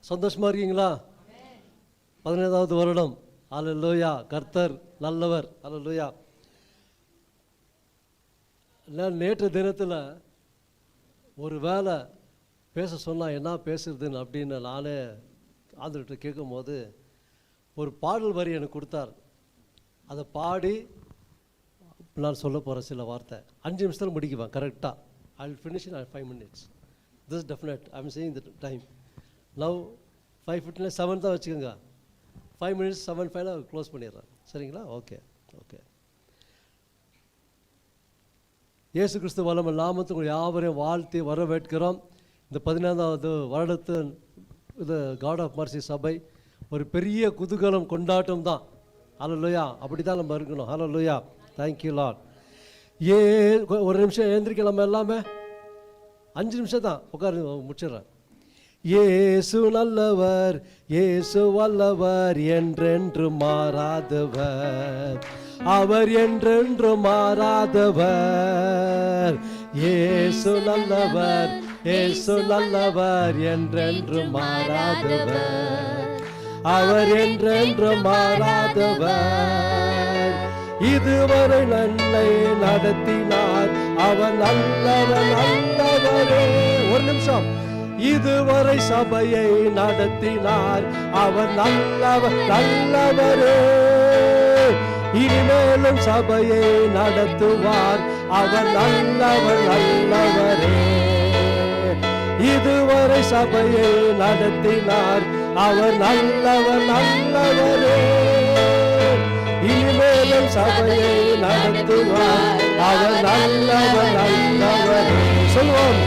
சந்தோஷமா இருக்கீங்களா? 15வது வருடம். அல்லேலூயா. கர்த்தர் நல்லவர். அல்லேலூயா. நான் நேற்று தினத்தில் ஒரு வேலை பேச சொன்னால் என்ன பேசுறதுன்னு அப்படின்னு நானே ஆதரவிட்டு கேட்கும் போது ஒரு பாடல் வரி எனக்கு கொடுத்தார். அதை பாடி நான் சொல்ல போகிற சில வார்த்தை 5 நிமிஷத்தில் முடிக்குவேன் கரெக்டாக. I will finish in 5 minutes. This definite. I am saying the time now 5:15 7 தான் வச்சுக்கோங்க. 5 minutes 7:05 க்ளோஸ் பண்ணிடுறேன். சரிங்களா? Okay okay. இயேசு கிறிஸ்து வல்லமை நாமத்தில் உங்கள் யாவரையும் வாழ்த்தி வரவேற்கிறோம். இந்த 15வது வருடத்து இது காட் ஆஃப் மர்சி சபை ஒரு பெரிய குதூகலம் கொண்டாட்டம் தான். ஹல்லேலூயா. அப்படி தான் நம்ம இருக்கணும். ஹல்லேலூயா. Thank you lord. ஒரு நிமிஷம் எழுந்திரிக்க. நம்ம எல்லாமே 5 நிமிஷம் தான் உட்காரு முடிச்சிடுறேன். இயேசு நல்லவர், இயேசு வல்லவர், என்றென்று மாறாதவர், அவர் என்றென்று மாறாதவர். இயேசு நல்லவர், இயேசு நல்லவர், என்றென்று மாறாதவர், அவர் என்றென்று மாறாதவர். இதுவரை நன்மை நடத்தினார், அவர் நல்லவர் நல்லவரே. ஒரு நிமிஷம். இதுவரை சபையை நடத்தினார், அவர் நல்லவர் நல்லவரே. இனிமேலும் சபையை நடத்துவார், அவர் நல்லவர் நல்லவரே. இதுவரை சபையை நடத்தினார், அவர் நல்லவர் நல்லவரே. இனிமேலும் சபையை நடத்துவார், அவர் நல்லவர் நல்லவரே. சொல்லுவோம்.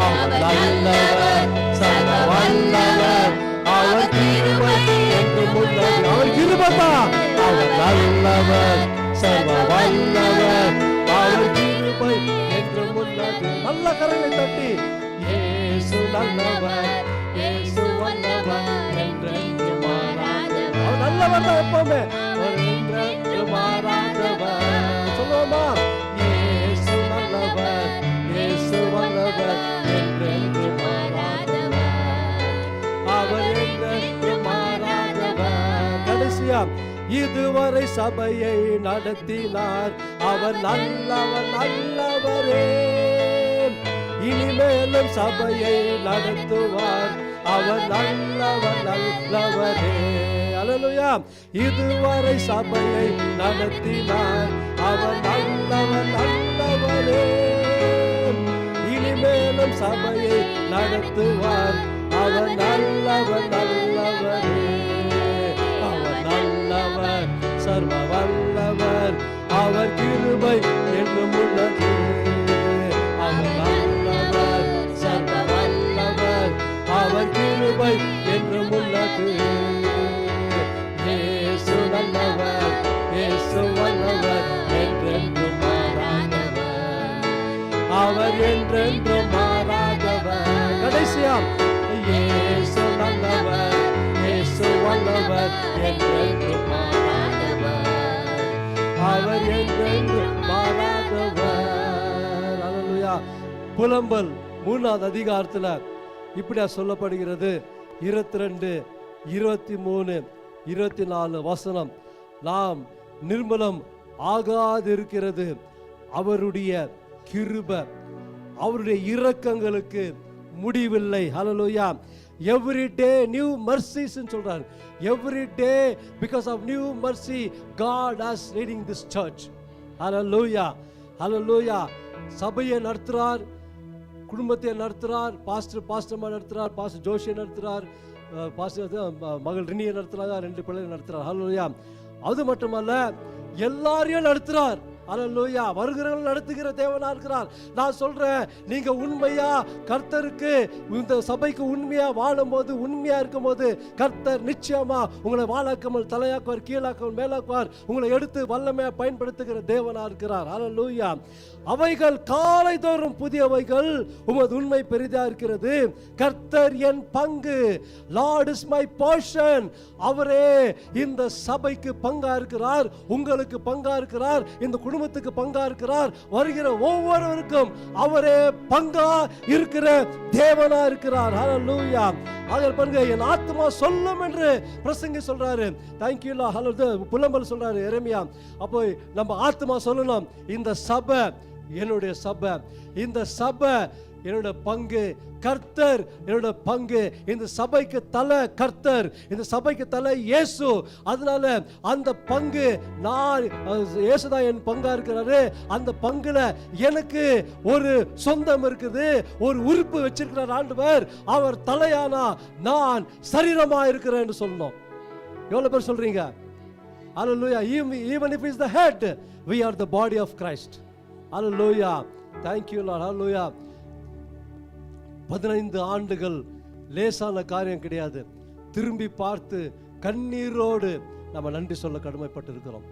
அவர் நல்லவர், சர்வ வல்லவர், அவர் கிருபை என்றும் உள்ளது. அவர் கிருபைதா. அவர் நல்லவர், சர்வ வல்லவர், அவர் கிருபை என்றும் உள்ளது. நல்ல கரங்களை தட்டி இயேசு நல்லவர், இயேசு வல்லவர், என்றென்று மாறாதவர். அவர் நல்லவர் தான் எப்பவுமே. அவர் என்றென்று மாறாதவர். சொல்லுவோமா? இயேசு நல்லவர், இயேசு வல்லவர், என்றென்று மாறாதவர், அவர் என்றென்று மாறாதவர். கடைசியா, இதுவரை சபையை நடத்தினார், அவர் நல்லவர் நல்லவரே. இனிமேலும் சபையை நடத்துவார், அவர் நல்லவர் நல்லவரே. அல்லேலூயா. இதுவரை சபையை நடத்தினார், அவர் நல்லவர் நல்லவரே. இனிமேலும் சபையை நடத்துவார், அவர் நல்லவர் நல்லவரே. அவர் நல்லவர், சர்வ வல்லவர், அவர் கிருபை என்றும் உள்ளது. அவர் நல்லவர், சர்வ வல்லவர், அவர் கிருபை என்றும் உள்ளது. இயேசு நல்லவர், இயேசு வல்லவர், என்றென்று மாறாதவர், அவர் என்றென்று மாறாதவர். கடைசியா, இயேசு நல்லவர், இயேசு வல்லவர், என்றென்று மாறாதவர், அவர் என்றென்று மாறாதவர். அல்லேலூயா. புலம்பல் 3வது அதிகாரத்தில் இப்படியா சொல்லப்படுகிறது. 22, 23, 24 வசனம். நாம் நிர்மலம் ஆகாதிருக்கிறது அவருடைய கிருபை, அவருடைய இரக்கங்களுக்கு முடிவில்லை. Hallelujah. Every day new mercies சொல்றார். Every day because of new mercy God has leading this church. Hallelujah. Hallelujah. சபையை நடத்துறார், குடும்பத்தை நடத்துறார், பாஸ்டர்மா நடத்துறார், பாஸ்டர் ஜோஷியை நடத்துறார், பாஸ்டர் மகள் ரினியை நடத்துறாங்க, 2 பிள்ளைகளை நடத்துறார். ஹல்லேலூயா. அது மட்டுமல்ல, எல்லாரையும் நடத்துறார். அல்லேலூயா. வருகிறவர்கள் நடத்துகிற தேவனா இருக்கிறார். நான் சொல்றேன், நீங்க உண்மையா கர்த்தருக்கு இந்த சபைக்கு உண்மையா வாழும்போது, உண்மையா இருக்கும்போது, கர்த்தர் நிச்சயமா உங்களை வாழாக்காமல் தலையாக்குவார், கீழாக்குவார், மேலாக்குவார். உங்களை எடுத்து வல்லமையா பயன்படுத்துகிற தேவனா இருக்கிறார். அல்லேலூயா. அவைகள் காலை தோறும் புதியவைகள், உமது உண்மை பெரிதா இருக்கிறது. கர்த்தர் என் பங்கு, லார்ட் இஸ் மை போர்ஷன். அவரே இந்த சபைக்கு பங்கா இருக்கிறார், உங்களுக்கு பங்கா இருக்கிறார், இந்த குடும்பத்துக்கு பங்கா இருக்கிறார். வருகிற ஒவ்வொருவருக்கும் அவரே பங்கா இருக்கிற தேவனா இருக்கிறார். ஹல்லேலூயா. ஆக பாருங்க, என் ஆத்மா சொல்லும் என்று பிரசங்கி சொல்றாரு. தேங்க்யூ லா. புலம்பல் சொல்றாரு எரேமியா. அப்போ நம்ம ஆத்மா சொல்லணும், இந்த சபை என்னுடைய சபை, இந்த சபை என்னோட பங்கு, கர்த்தர் என்னோட பங்கு, இந்த சபைக்கு தலை கர்த்தர், இந்த சபைக்கு தலை இயேசு. அதனால அந்த பங்கு நான், இயேசுதான் என் பங்கா இருக்கிறாரு. அந்த பங்குல எனக்கு ஒரு சொந்தம் இருக்குது, ஒரு உறுப்பு வச்சிருக்கிறார் ஆண்டவர். அவர் தலையானா நான் சரீரமா இருக்கிறேன்னு சொல்லணும். எவ்வளவு பேர் சொல்றீங்க? Hallelujah. Even if he is the head, we are the body of Christ. Hallelujah. Thank you Lord. Hallelujah. 15 ஆண்டுகள் லேசான காரியம் கிடையாது. திரும்பி பார்த்து கண்ணீரோடு நம்ம நன்றி சொல்ல கடமைப்பட்டு இருக்கிறோம்.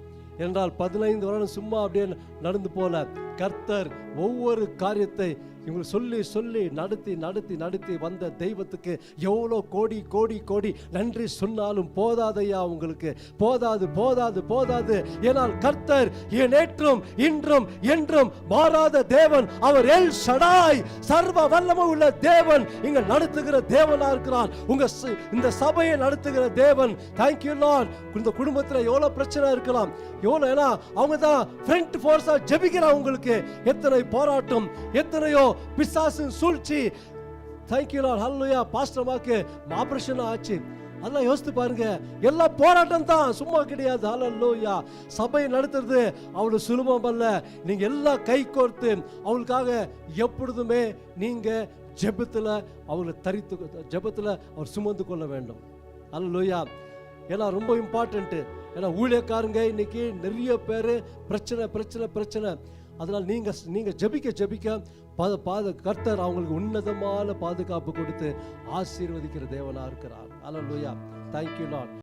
என்றால் 15 வருடம் சும்மா அப்படியே நடந்து போல, கர்த்தர் ஒவ்வொரு காரியத்தை இவங்க சொல்லி சொல்லி நடத்தி நடத்தி நடத்தி வந்த தெய்வத்துக்கு எவ்வளோ கோடி கோடி கோடி நன்றி சொன்னாலும் போதாதையா, உங்களுக்கு போதாது போதாது போதாது. ஏனால் கர்த்தர் நேற்றும் இன்றும் என்றும் மாறாத தேவன். அவர் எல் ஷடாய், சர்வ வல்லமை உள்ள தேவன். இங்க நடத்துகிற தேவனா இருக்கிறார். இந்த சபையை நடத்துகிற தேவன். Thank you Lord. இந்த குடும்பத்தில் எவ்வளோ பிரச்சனை இருக்கலாம், எவ்வளோ, ஏன்னா அவங்க தான் ஃப்ரண்ட் ஃபோர்ஸா ஜெபிக்கிறாங்க. உங்களுக்கு எத்தனை போராட்டம், எத்தனையோ பிசாசின் சூழ்ச்சி. Thank you lord. ஹல்லேலூயா. பாஸ்டர்மாக்கு ஆபரேஷன் ஆச்சு. அதெல்லாம் யோசித்து பாருங்க. எல்லா போராட்டம் தான், சும்மா கிடையாது. ஹல்லேலூயா. சபை நடத்துறது அவ்வளவு சுலபம் அல்ல. நீங்க எல்லாம் கை கோர்த்து அவங்களுக்காக எப்பொழுதுமே நீங்க ஜெபத்துல அவங்களை தரித்து, ஜெபத்துல அவர் சுமந்து கொள்ள வேண்டும். ஹல்லேலூயா. ஏன்னா ரொம்ப இம்பார்ட்டன்ட். ஏன்னா ஊழியக்காரங்க இன்னைக்கு நிறைய பேர் பிரச்சனை பிரச்சனை பிரச்சனை. அதனால் நீங்க ஜெபிக்க ஜெபிக்க கர்த்தர் அவங்களுக்கு உன்னதமான பாதுகாப்பு கொடுத்து ஆசீர்வதிக்கிற தேவனா இருக்கிறார். ஹல்லேலூயா. Thank you Lord.